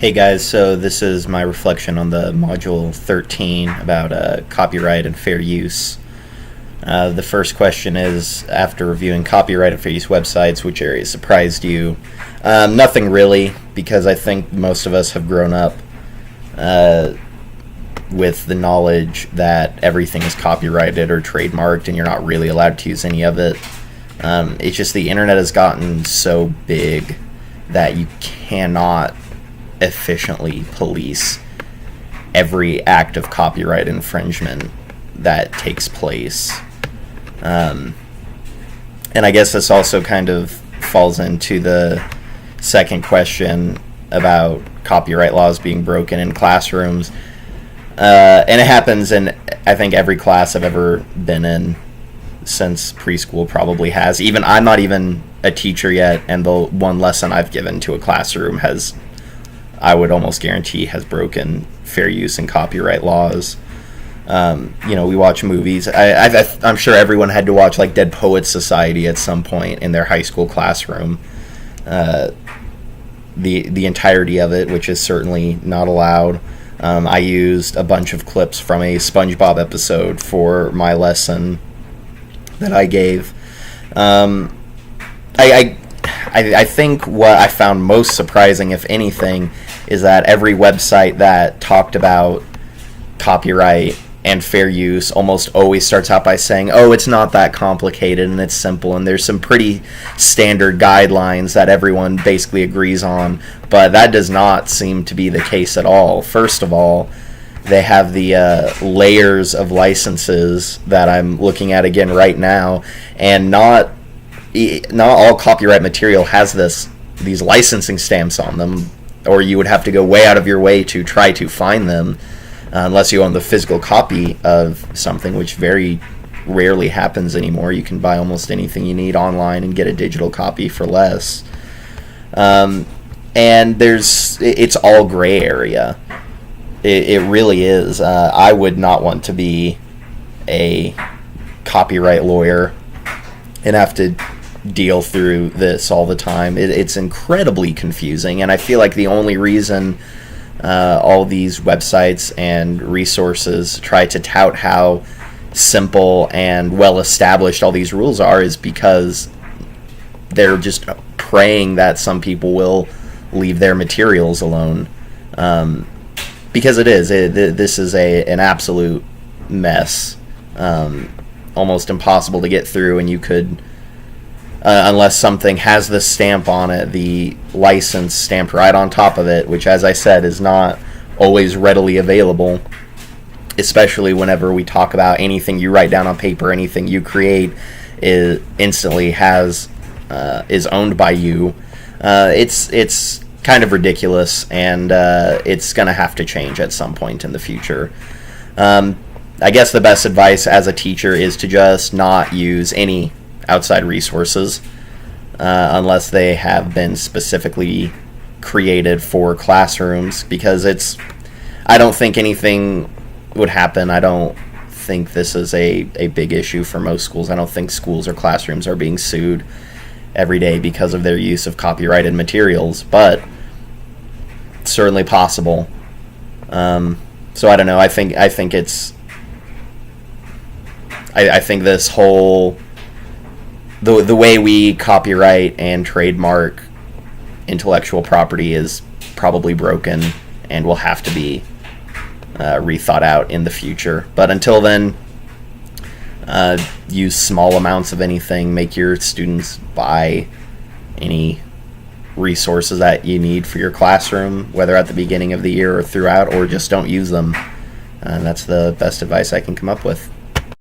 Hey guys, so this is my reflection on the Module 13 about copyright and fair use. The first question is, after reviewing copyright and fair use websites, which areas surprised you? Nothing really, because I think most of us have grown up with the knowledge that everything is copyrighted or trademarked and you're not really allowed to use any of it. It's just the internet has gotten so big that you cannot efficiently police every act of copyright infringement that takes place. And I guess this also kind of falls into the second question about copyright laws being broken in classrooms. And it happens in, I think, every class I've ever been in since preschool probably has. Even I'm not even a teacher yet, and the one lesson I've given to a classroom has, I would almost guarantee, has broken fair use and copyright laws. We watch movies. I'm sure everyone had to watch like Dead Poets Society at some point in their high school classroom. The entirety of it, which is certainly not allowed. I used a bunch of clips from a SpongeBob episode for my lesson that I gave. I think what I found most surprising, if anything, is that every website that talked about copyright and fair use almost always starts out by saying, oh, it's not that complicated and it's simple, and there's some pretty standard guidelines that everyone basically agrees on, but that does not seem to be the case at all. First of all, they have the layers of licenses that I'm looking at again right now, and not all copyright material has these licensing stamps on them, or you would have to go way out of your way to try to find them, unless you own the physical copy of something, which very rarely happens anymore. You can buy almost anything you need online and get a digital copy for less. And it's all gray area. It really is. I would not want to be a copyright lawyer and have to deal through this all the time. It's incredibly confusing, and I feel like the only reason all these websites and resources try to tout how simple and well established all these rules are is because they're just praying that some people will leave their materials alone. Because this is an absolute mess, almost impossible to get through, and you could, unless something has the stamp on it, the license stamped right on top of it, which, as I said, is not always readily available, especially whenever we talk about anything you write down on paper, anything you create is owned by you. It's kind of ridiculous, and it's going to have to change at some point in the future. I guess the best advice as a teacher is to just not use any outside resources unless they have been specifically created for classrooms, because I don't think anything would happen. I don't think this is a big issue for most schools. I don't think schools or classrooms are being sued every day because of their use of copyrighted materials, but it's certainly possible. So I don't know. I think this whole the way we copyright and trademark intellectual property is probably broken and will have to be rethought out in the future. But until then, use small amounts of anything. Make your students buy any resources that you need for your classroom, whether at the beginning of the year or throughout, or just don't use them. And that's the best advice I can come up with.